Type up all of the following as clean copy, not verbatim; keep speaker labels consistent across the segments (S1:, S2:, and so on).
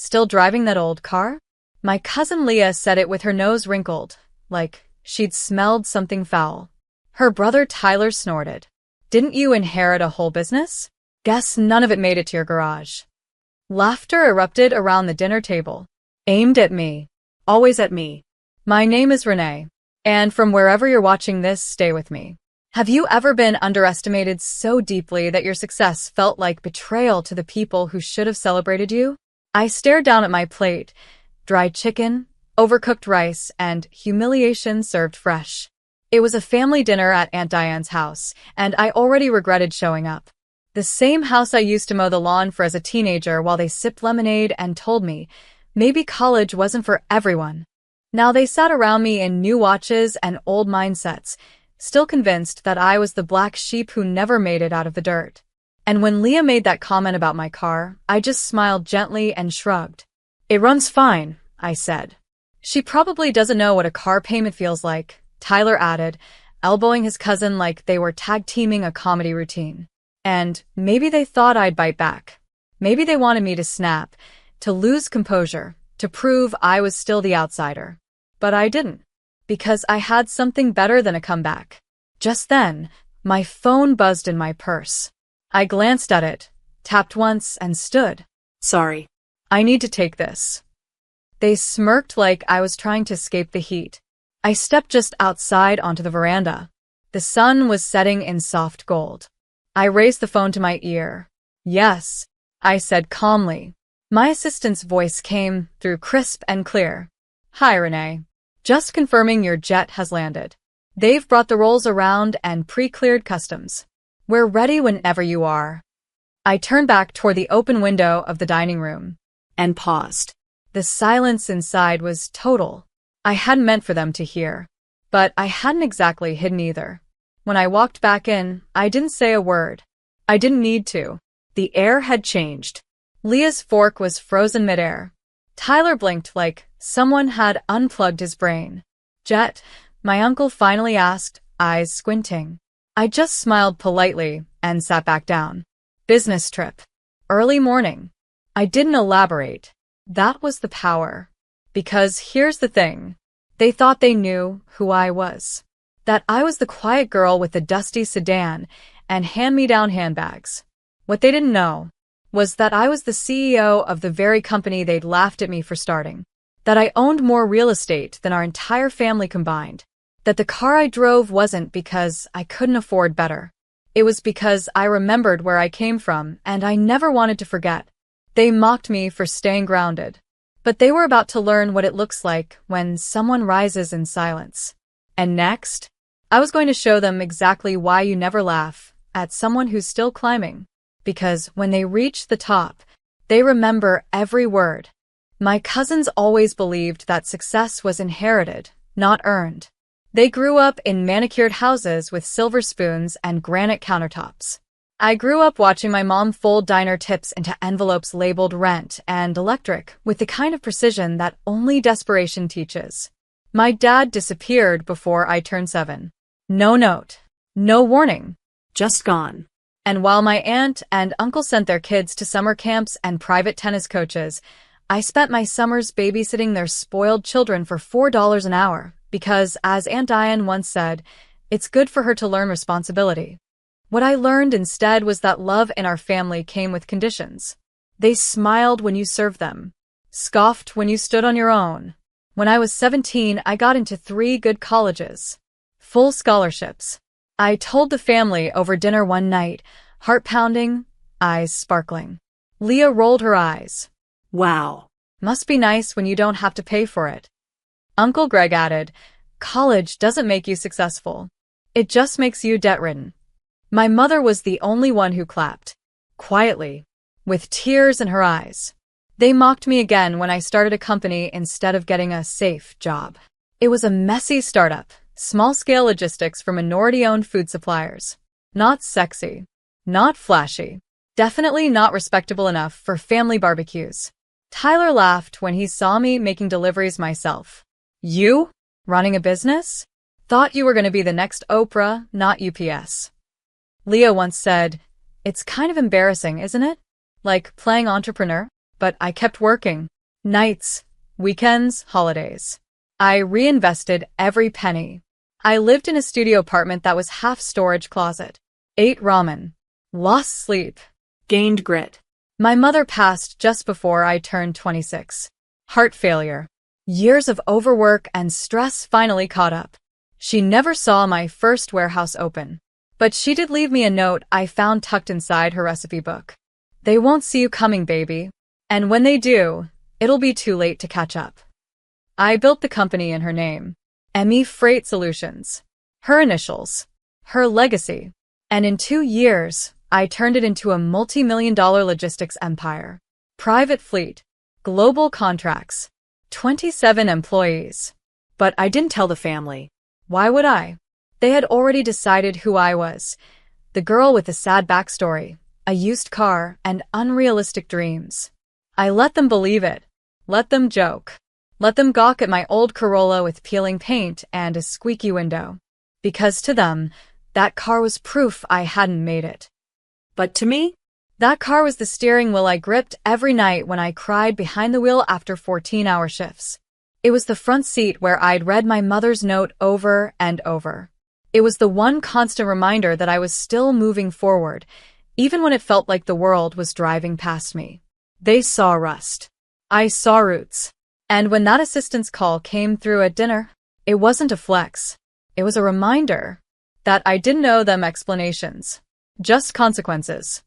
S1: Still driving that old car? My cousin Leah said it with her nose wrinkled, like she'd smelled something foul. Her brother Tyler snorted. Didn't you inherit a whole business? Guess none of it made it to your garage. Laughter erupted around the dinner table. Aimed at me. Always at me. My name is Renee. And from wherever you're watching this, stay with me. Have you ever been underestimated so deeply that your success felt like betrayal to the people who should have celebrated you? I stared down at my plate. Dry chicken, overcooked rice, and humiliation served fresh. It was a family dinner at Aunt Diane's house, and I already regretted showing up. The same house I used to mow the lawn for as a teenager while they sipped lemonade and told me maybe college wasn't for everyone. Now they sat around me in new watches and old mindsets, still convinced that I was the black sheep who never made it out of the dirt. And when Leah made that comment about my car, I just smiled gently and shrugged. It runs fine, I said. She probably doesn't know what a car payment feels like, Tyler added, elbowing his cousin like they were tag-teaming a comedy routine. And maybe they thought I'd bite back. Maybe they wanted me to snap, to lose composure, to prove I was still the outsider. But I didn't. Because I had something better than a comeback. Just then, my phone buzzed in my purse. I glanced at it, tapped once, and stood. Sorry. I need to take this. They smirked like I was trying to escape the heat. I stepped just outside onto the veranda. The sun was setting in soft gold. I raised the phone to my ear. Yes, I said calmly. My assistant's voice came through crisp and clear. Hi, Renee. Just confirming your jet has landed. They've brought the rolls around and pre-cleared customs. We're ready whenever you are. I turned back toward the open window of the dining room and paused. The silence inside was total. I hadn't meant for them to hear, but I hadn't exactly hidden either. When I walked back in, I didn't say a word. I didn't need to. The air had changed. Leah's fork was frozen midair. Tyler blinked like someone had unplugged his brain. Jet, my uncle finally asked, eyes squinting. I just smiled politely and sat back down. Business trip. Early morning. I didn't elaborate. That was the power. Because here's the thing. They thought they knew who I was. That I was the quiet girl with the dusty sedan and hand-me-down handbags. What they didn't know was that I was the CEO of the very company they'd laughed at me for starting. That I owned more real estate than our entire family combined. That the car I drove wasn't because I couldn't afford better. It was because I remembered where I came from and I never wanted to forget. They mocked me for staying grounded. But they were about to learn what it looks like when someone rises in silence. And next, I was going to show them exactly why you never laugh at someone who's still climbing. Because when they reach the top, they remember every word. My cousins always believed that success was inherited, not earned. They grew up in manicured houses with silver spoons and granite countertops. I grew up watching my mom fold diner tips into envelopes labeled rent and electric with the kind of precision that only desperation teaches. My dad disappeared before I turned 7. No note. No warning. Just gone. And while my aunt and uncle sent their kids to summer camps and private tennis coaches, I spent my summers babysitting their spoiled children for $4 an hour because, as Aunt Diane once said, it's good for her to learn responsibility. What I learned instead was that love in our family came with conditions. They smiled when you served them, scoffed when you stood on your own. When I was 17, I got into 3 good colleges. Full scholarships. I told the family over dinner one night, heart pounding, eyes sparkling. Leah rolled her eyes. Wow. Must be nice when you don't have to pay for it. Uncle Greg added, college doesn't make you successful. It just makes you debt-ridden. My mother was the only one who clapped. Quietly. With tears in her eyes. They mocked me again when I started a company instead of getting a safe job. It was a messy startup. Small-scale logistics for minority-owned food suppliers. Not sexy. Not flashy. Definitely not respectable enough for family barbecues. Tyler laughed when he saw me making deliveries myself. You? Running a business? Thought you were going to be the next Oprah, not UPS. Leah once said, it's kind of embarrassing, isn't it? Like playing entrepreneur? but I kept working. Nights, weekends, holidays. I reinvested every penny. I lived in a studio apartment that was half storage closet. Ate ramen. Lost sleep. Gained grit. My mother passed just before I turned 26. Heart failure. Years of overwork and stress finally caught up. She never saw my first warehouse open. But she did leave me a note I found tucked inside her recipe book. They won't see you coming, baby. And when they do, it'll be too late to catch up. I built the company in her name. Emmy Freight Solutions. Her initials. Her legacy. And in 2 years, I turned it into a multi-million-dollar logistics empire. Private fleet. Global contracts. 27 employees. But I didn't tell the family. Why would I? They had already decided who I was. The girl with a sad backstory, a used car, and unrealistic dreams. I let them believe it. Let them joke. Let them gawk at my old Corolla with peeling paint and a squeaky window. Because to them, that car was proof I hadn't made it. But to me, that car was the steering wheel I gripped every night when I cried behind the wheel after 14-hour shifts. It was the front seat where I'd read my mother's note over and over. It was the one constant reminder that I was still moving forward, even when it felt like the world was driving past me. They saw rust. I saw roots. And when that assistance call came through at dinner, it wasn't a flex. It was a reminder that I didn't owe them explanations, just consequences.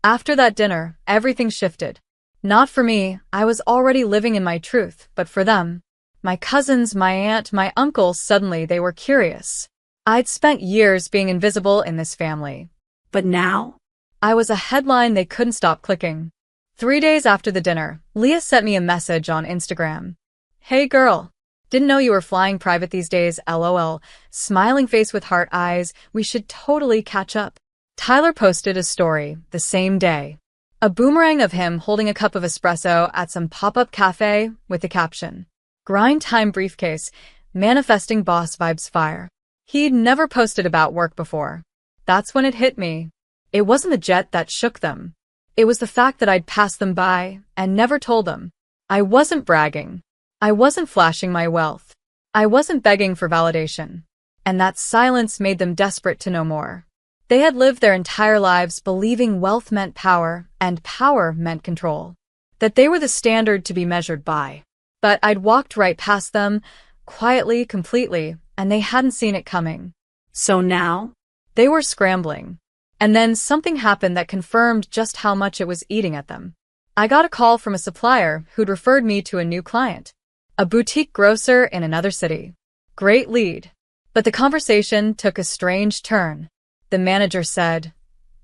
S1: After that dinner, everything shifted. Not for me, I was already living in my truth, but for them. My cousins, my aunt, my uncle, suddenly they were curious. I'd spent years being invisible in this family. But now, I was a headline they couldn't stop clicking. 3 days after the dinner, Leah sent me a message on Instagram. Hey girl, didn't know you were flying private these days, LOL, smiling face with heart eyes, we should totally catch up. Tyler posted a story the same day. A boomerang of him holding a cup of espresso at some pop-up cafe with the caption, Grind time briefcase, manifesting boss vibes fire. He'd never posted about work before. That's when it hit me. It wasn't the jet that shook them. It was the fact that I'd passed them by and never told them. I wasn't bragging. I wasn't flashing my wealth. I wasn't begging for validation. And that silence made them desperate to know more. They had lived their entire lives believing wealth meant power and power meant control. That they were the standard to be measured by. But I'd walked right past them, quietly, completely, and they hadn't seen it coming. So now, they were scrambling. And then something happened that confirmed just how much it was eating at them. I got a call from a supplier who'd referred me to a new client. A boutique grocer in another city. Great lead. But the conversation took a strange turn. The manager said,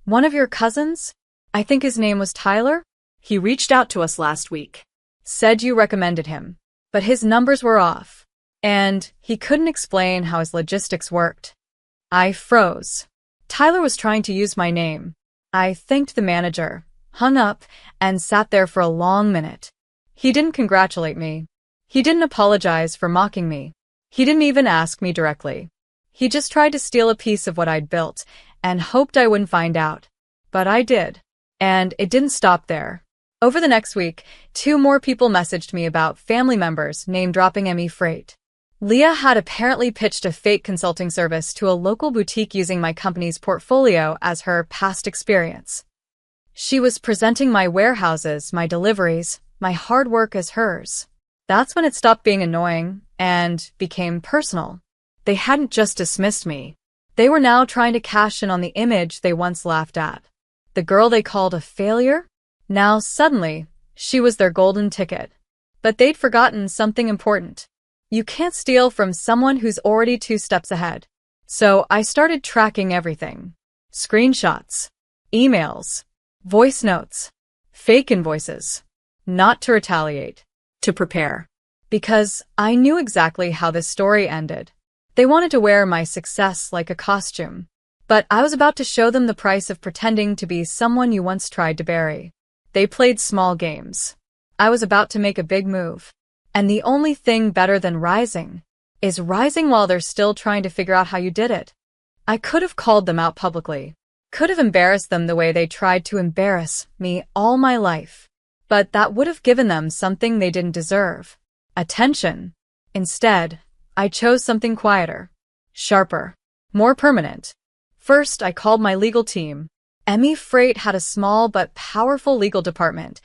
S1: One of your cousins? I think his name was Tyler? He reached out to us last week. Said you recommended him. But his numbers were off. And he couldn't explain how his logistics worked. I froze. Tyler was trying to use my name. I thanked the manager, hung up, and sat there for a long minute. He didn't congratulate me. He didn't apologize for mocking me. He didn't even ask me directly. He just tried to steal a piece of what I'd built and hoped I wouldn't find out. But I did. And it didn't stop there. Over the next week, 2 more people messaged me about family members name-dropping Emmy Freight. Leah had apparently pitched a fake consulting service to a local boutique using my company's portfolio as her past experience. She was presenting my warehouses, my deliveries, my hard work as hers. That's when it stopped being annoying and became personal. They hadn't just dismissed me. They were now trying to cash in on the image they once laughed at. The girl they called a failure? Now, suddenly, she was their golden ticket. But they'd forgotten something important. You can't steal from someone who's already 2 steps ahead. So I started tracking everything. Screenshots, emails, voice notes, fake invoices. Not to retaliate, to prepare. Because I knew exactly how this story ended. They wanted to wear my success like a costume. But I was about to show them the price of pretending to be someone you once tried to bury. They played small games. I was about to make a big move. And the only thing better than rising is rising while they're still trying to figure out how you did it. I could have called them out publicly. Could have embarrassed them the way they tried to embarrass me all my life. But that would have given them something they didn't deserve. Attention. Instead, I chose something quieter, sharper, more permanent. First, I called my legal team. Emmy Freight had a small but powerful legal department.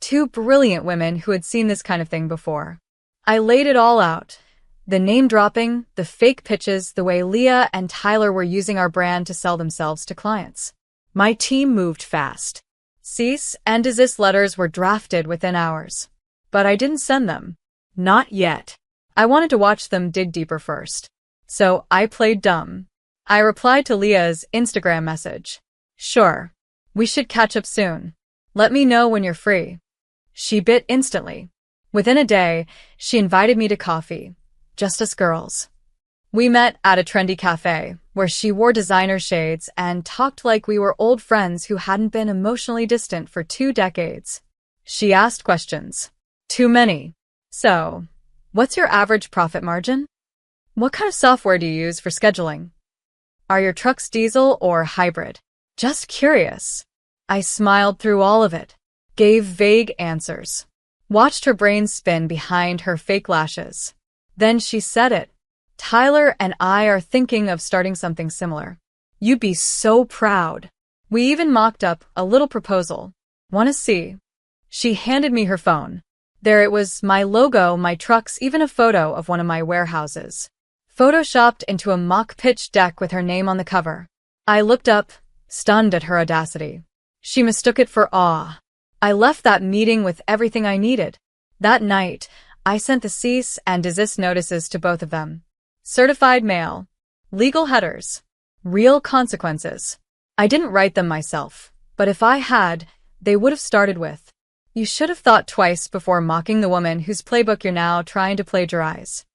S1: Two brilliant women who had seen this kind of thing before. I laid it all out. The name-dropping, the fake pitches, the way Leah and Tyler were using our brand to sell themselves to clients. My team moved fast. Cease and desist letters were drafted within hours. But I didn't send them. Not yet. I wanted to watch them dig deeper first. So I played dumb. I replied to Leah's Instagram message. Sure. We should catch up soon. Let me know when you're free. She bit instantly. Within a day, she invited me to coffee. Just us girls. We met at a trendy cafe, where she wore designer shades and talked like we were old friends who hadn't been emotionally distant for 2 decades. She asked questions. Too many. So, what's your average profit margin? What kind of software do you use for scheduling? Are your trucks diesel or hybrid? Just curious. I smiled through all of it, gave vague answers, watched her brain spin behind her fake lashes. Then she said it. Tyler and I are thinking of starting something similar. You'd be so proud. We even mocked up a little proposal. Wanna see? She handed me her phone. There it was, my logo, my trucks, even a photo of one of my warehouses. Photoshopped into a mock pitch deck with her name on the cover. I looked up, stunned at her audacity. She mistook it for awe. I left that meeting with everything I needed. That night, I sent the cease and desist notices to both of them. Certified mail. Legal headers. Real consequences. I didn't write them myself, but if I had, they would have started with, "You should have thought twice before mocking the woman whose playbook you're now trying to plagiarize."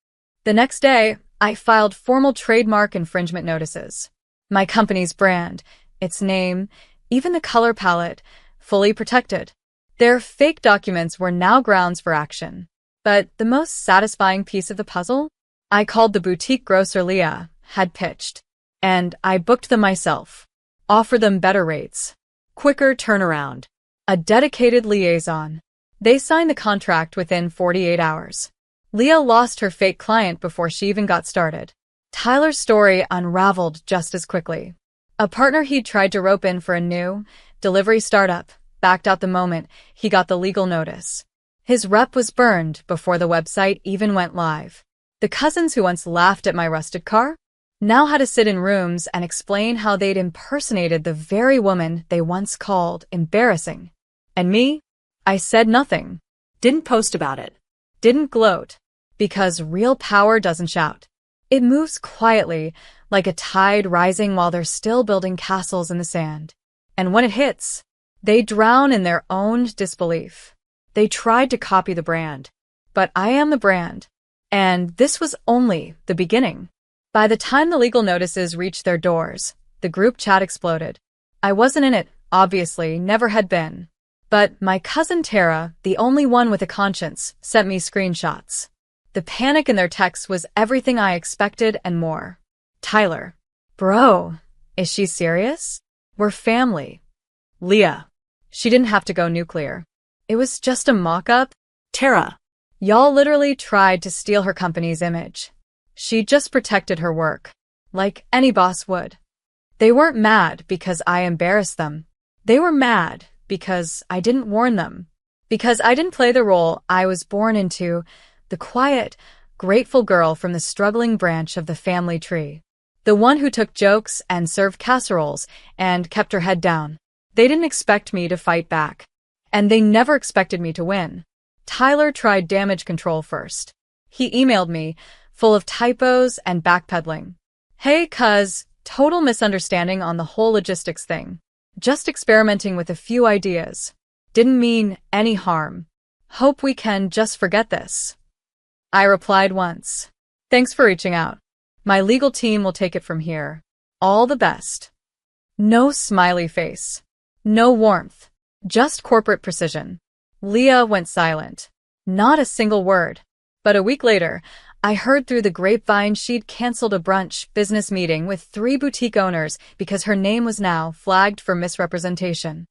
S1: The next day, I filed formal trademark infringement notices. My company's brand, its name, even the color palette, fully protected. Their fake documents were now grounds for action. But the most satisfying piece of the puzzle? I called the boutique grocer Leah had pitched. And I booked them myself. Offered them better rates. Quicker turnaround. A dedicated liaison. They signed the contract within 48 hours. Leah lost her fake client before she even got started. Tyler's story unraveled just as quickly. A partner he'd tried to rope in for a new delivery startup backed out the moment he got the legal notice. His rep was burned before the website even went live. The cousins who once laughed at my rusted car now had to sit in rooms and explain how they'd impersonated the very woman they once called embarrassing. And me? I said nothing. Didn't post about it. Didn't gloat. Because real power doesn't shout. It moves quietly, like a tide rising while they're still building castles in the sand. And when it hits, they drown in their own disbelief. They tried to copy the brand. But I am the brand. And this was only the beginning. By the time the legal notices reached their doors, the group chat exploded. I wasn't in it, obviously, never had been. But my cousin Tara, the only one with a conscience, sent me screenshots. The panic in their texts was everything I expected and more. Tyler. Bro, is she serious? We're family. Leah. She didn't have to go nuclear. It was just a mock-up. Tara. Y'all literally tried to steal her company's image. She just protected her work. Like any boss would. They weren't mad because I embarrassed them. They were mad because I didn't warn them. Because I didn't play the role I was born into, the quiet, grateful girl from the struggling branch of the family tree. The one who took jokes and served casseroles and kept her head down. They didn't expect me to fight back. And they never expected me to win. Tyler tried damage control first. He emailed me, full of typos and backpedaling. Hey cuz, total misunderstanding on the whole logistics thing. Just experimenting with a few ideas. Didn't mean any harm. Hope we can just forget this. I replied once. Thanks for reaching out. My legal team will take it from here. All the best. No smiley face. No warmth. Just corporate precision. Leah went silent. Not a single word. But a week later, I heard through the grapevine she'd canceled a brunch business meeting with 3 boutique owners because her name was now flagged for misrepresentation.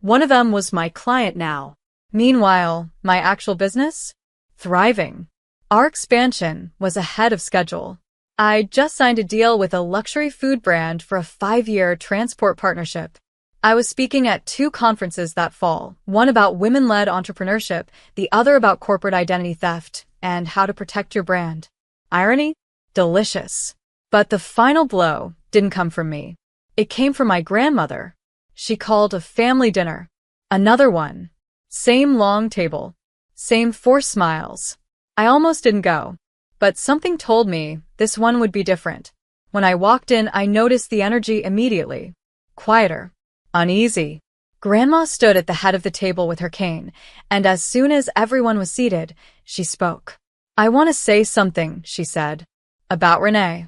S1: One of them was my client now. Meanwhile, my actual business? Thriving. Our expansion was ahead of schedule. I just signed a deal with a luxury food brand for a 5-year transport partnership. I was speaking at 2 conferences that fall, one about women-led entrepreneurship, the other about corporate identity theft and how to protect your brand. Irony? Delicious. But the final blow didn't come from me. It came from my grandmother. She called a family dinner. Another one. Same long table. Same forced smiles. I almost didn't go. But something told me this one would be different. When I walked in, I noticed the energy immediately. Quieter. Uneasy. Grandma stood at the head of the table with her cane, and as soon as everyone was seated, she spoke. "I want to say something," she said. "About Renee."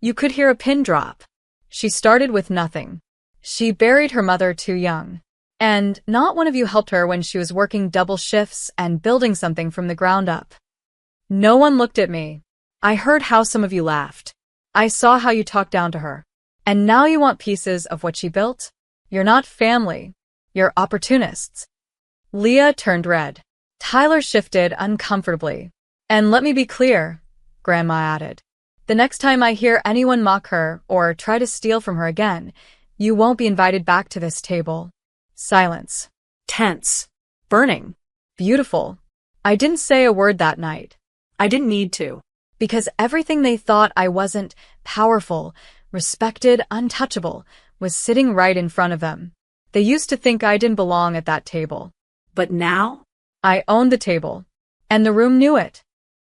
S1: You could hear a pin drop. She started with nothing. She buried her mother too young. And not one of you helped her when she was working double shifts and building something from the ground up. No one looked at me. I heard how some of you laughed. I saw how you talked down to her. And now you want pieces of what she built? You're not family. You're opportunists. Leah turned red. Tyler shifted uncomfortably. And let me be clear, Grandma added. The next time I hear anyone mock her or try to steal from her again, you won't be invited back to this table. Silence. Tense. Burning. Beautiful. I didn't say a word that night. I didn't need to. Because everything they thought I wasn't, powerful, respected, untouchable, was sitting right in front of them. They used to think I didn't belong at that table. But now? I owned the table. And the room knew it.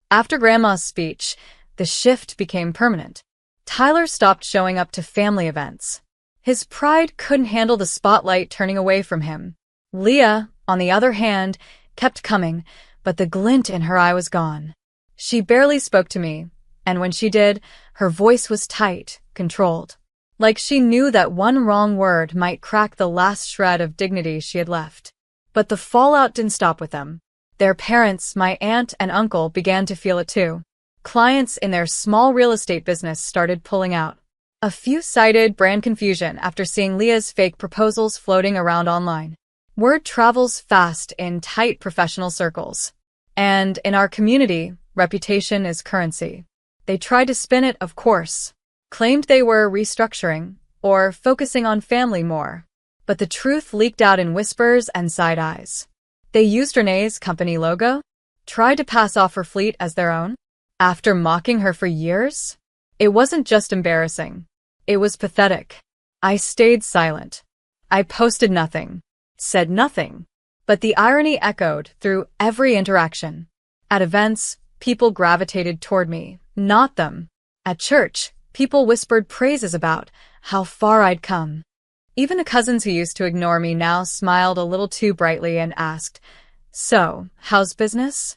S1: After Grandma's speech, the shift became permanent. Tyler stopped showing up to family events. His pride couldn't handle the spotlight turning away from him. Leah, on the other hand, kept coming, but the glint in her eye was gone. She barely spoke to me, and when she did, her voice was tight, controlled. Like she knew that one wrong word might crack the last shred of dignity she had left. But the fallout didn't stop with them. Their parents, my aunt and uncle, began to feel it too. Clients in their small real estate business started pulling out. A few cited brand confusion after seeing Leah's fake proposals floating around online. Word travels fast in tight professional circles. And in our community, reputation is currency. They tried to spin it, of course. Claimed they were restructuring or focusing on family more. But the truth leaked out in whispers and side eyes. They used Renee's company logo, tried to pass off her fleet as their own. After mocking her for years? It wasn't just embarrassing. It was pathetic. I stayed silent. I posted nothing, said nothing. But the irony echoed through every interaction. At events, people gravitated toward me, not them. At church, people whispered praises about how far I'd come. Even the cousins who used to ignore me now smiled a little too brightly and asked, "So, how's business?"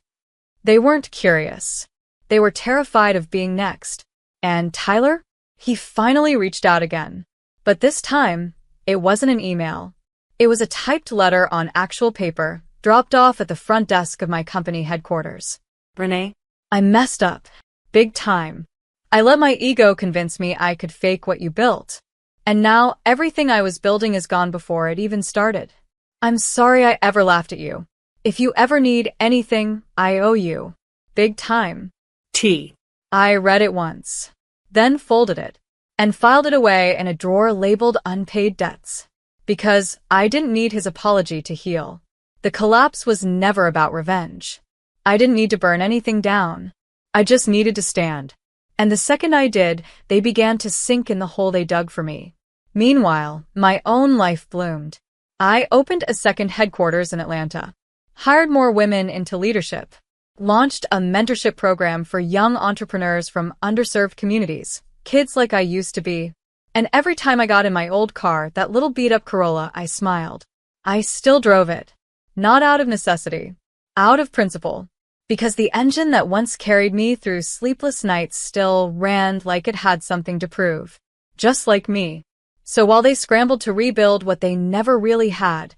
S1: They weren't curious. They were terrified of being next. And Tyler? He finally reached out again. But this time, it wasn't an email. It was a typed letter on actual paper, dropped off at the front desk of my company headquarters. "Renee, I messed up. Big time. I let my ego convince me I could fake what you built. And now everything I was building is gone before it even started. I'm sorry I ever laughed at you. If you ever need anything, I owe you. Big time. T." I read it once, then folded it, and filed it away in a drawer labeled unpaid debts. Because I didn't need his apology to heal. The collapse was never about revenge. I didn't need to burn anything down. I just needed to stand. And the second I did, they began to sink in the hole they dug for me. Meanwhile, my own life bloomed. I opened a second headquarters in Atlanta, hired more women into leadership, launched a mentorship program for young entrepreneurs from underserved communities, kids like I used to be. And every time I got in my old car, that little beat-up Corolla, I smiled. I still drove it. Not out of necessity. Out of principle. Because the engine that once carried me through sleepless nights still ran like it had something to prove. Just like me. So while they scrambled to rebuild what they never really had,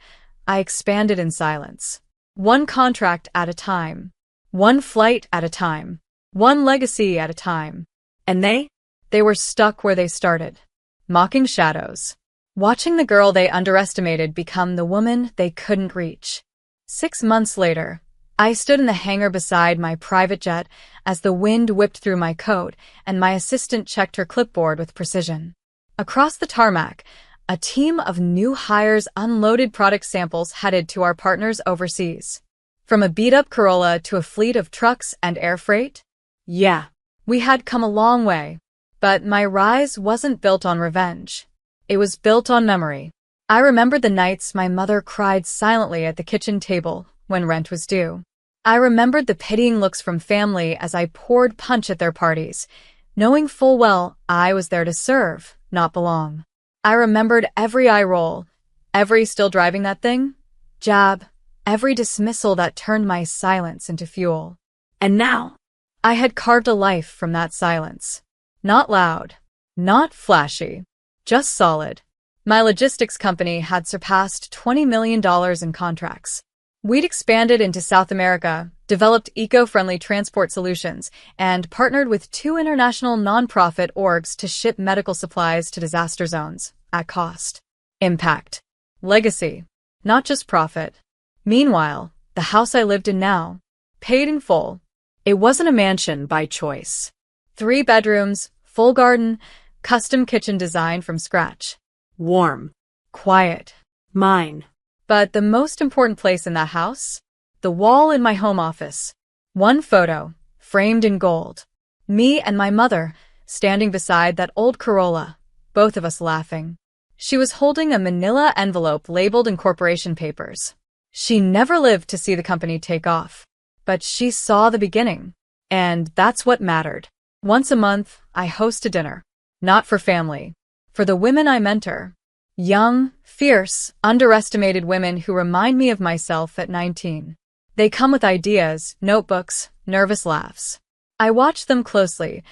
S1: I expanded in silence. One contract at a time. One flight at a time. One legacy at a time. And they were stuck where they started. Mocking shadows. Watching the girl they underestimated become the woman they couldn't reach. 6 months later, I stood in the hangar beside my private jet as the wind whipped through my coat and my assistant checked her clipboard with precision. Across the tarmac, a team of new hires unloaded product samples headed to our partners overseas. From a beat-up Corolla to a fleet of trucks and air freight? Yeah, we had come a long way. But my rise wasn't built on revenge. It was built on memory. I remembered the nights my mother cried silently at the kitchen table when rent was due. I remembered the pitying looks from family as I poured punch at their parties, knowing full well I was there to serve, not belong. I remembered every eye roll, every "still driving that thing?" jab, every dismissal that turned my silence into fuel. And now, I had carved a life from that silence. Not loud, not flashy, just solid. My logistics company had surpassed $20 million in contracts. We'd expanded into South America, developed eco-friendly transport solutions, and partnered with 2 international nonprofit orgs to ship medical supplies to disaster zones, at cost. Impact. Legacy. Not just profit. Meanwhile, the house I lived in now, paid in full. It wasn't a mansion by choice. 3 bedrooms, full garden, custom kitchen design from scratch. Warm. Quiet. Mine. But the most important place in that house? The wall in my home office. One photo, framed in gold. Me and my mother, standing beside that old Corolla, both of us laughing. She was holding a manila envelope labeled incorporation papers. She never lived to see the company take off. But she saw the beginning. And that's what mattered. Once a month, I host a dinner. Not for family. For the women I mentor. Young, fierce, underestimated women who remind me of myself at 19. They come with ideas, notebooks, nervous laughs. I watch them closely,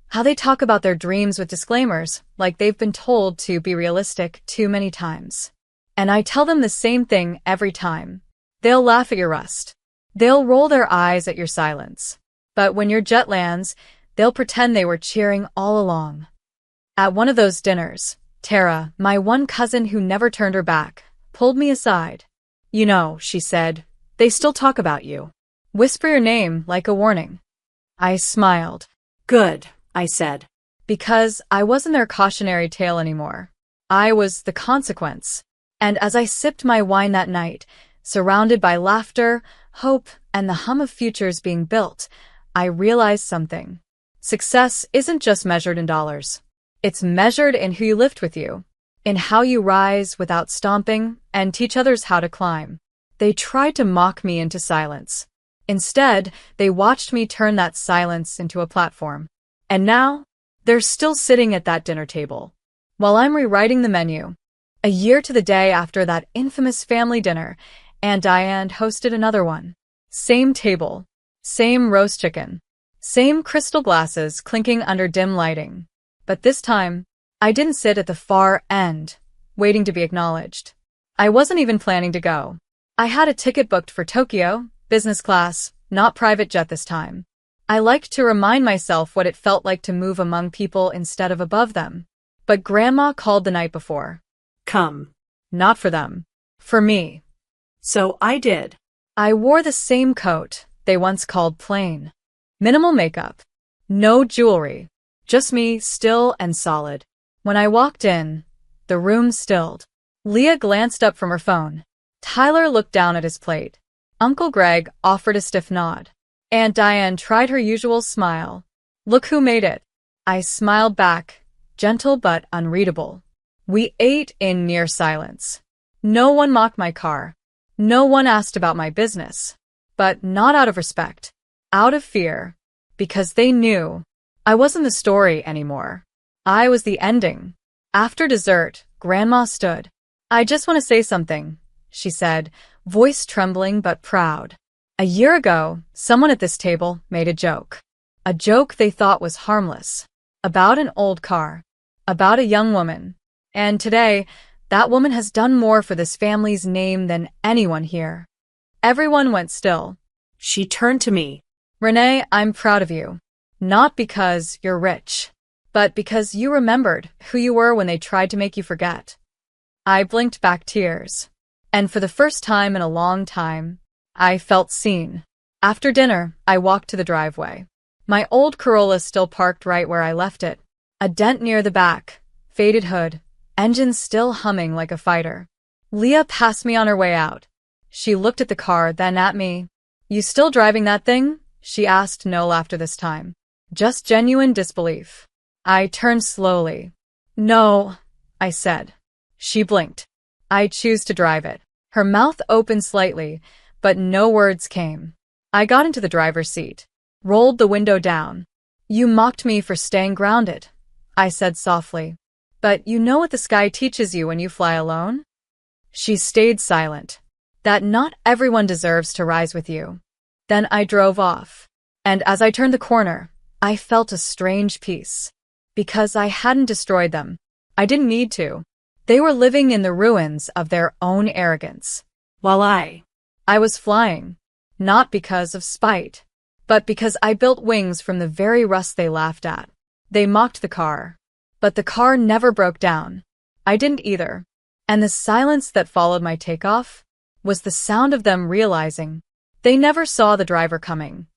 S1: how they talk about their dreams with disclaimers, like they've been told to be realistic too many times. And I tell them the same thing every time. They'll laugh at your rust. They'll roll their eyes at your silence. But when your jet lands, they'll pretend they were cheering all along. At one of those dinners, Tara, my one cousin who never turned her back, pulled me aside. "You know," she said, "they still talk about you. Whisper your name like a warning." I smiled. "Good," I said. Because I wasn't their cautionary tale anymore. I was the consequence. And as I sipped my wine that night, surrounded by laughter, hope, and the hum of futures being built, I realized something. Success isn't just measured in dollars. It's measured in who you lift with you, in how you rise without stomping and teach others how to climb. They tried to mock me into silence. Instead, they watched me turn that silence into a platform. And now, they're still sitting at that dinner table, while I'm rewriting the menu. A year to the day after that infamous family dinner, Aunt Diane hosted another one. Same table, same roast chicken, same crystal glasses clinking under dim lighting. But this time, I didn't sit at the far end, waiting to be acknowledged. I wasn't even planning to go. I had a ticket booked for Tokyo, business class, not private jet this time. I liked to remind myself what it felt like to move among people instead of above them. But Grandma called the night before. "Come." Not for them. For me. So I did. I wore the same coat they once called plain. Minimal makeup. No jewelry. Just me, still and solid. When I walked in, the room stilled. Leah glanced up from her phone. Tyler looked down at his plate. Uncle Greg offered a stiff nod. Aunt Diane tried her usual smile. "Look who made it." I smiled back, gentle but unreadable. We ate in near silence. No one mocked my car. No one asked about my business. But not out of respect. Out of fear. Because they knew I wasn't the story anymore. I was the ending. After dessert, Grandma stood. "I just want to say something," she said, voice trembling but proud. "A year ago, someone at this table made a joke. A joke they thought was harmless. About an old car. About a young woman. And today, that woman has done more for this family's name than anyone here." Everyone went still. She turned to me. "Renee, I'm proud of you. Not because you're rich, but because you remembered who you were when they tried to make you forget." I blinked back tears. And for the first time in a long time, I felt seen. After dinner, I walked to the driveway. My old Corolla still parked right where I left it. A dent near the back, faded hood, engine still humming like a fighter. Leah passed me on her way out. She looked at the car, then at me. "You still driving that thing?" she asked, no laughter this time. Just genuine disbelief. I turned slowly. "No," I said. She blinked. "I choose to drive it." Her mouth opened slightly, but no words came. I got into the driver's seat, rolled the window down. "You mocked me for staying grounded," I said softly. "But you know what the sky teaches you when you fly alone?" She stayed silent. "That not everyone deserves to rise with you." Then I drove off. And as I turned the corner, I felt a strange peace. Because I hadn't destroyed them. I didn't need to. They were living in the ruins of their own arrogance. While I was flying. Not because of spite, but because I built wings from the very rust they laughed at. They mocked the car. But the car never broke down. I didn't either. And the silence that followed my takeoff was the sound of them realizing they never saw the driver coming.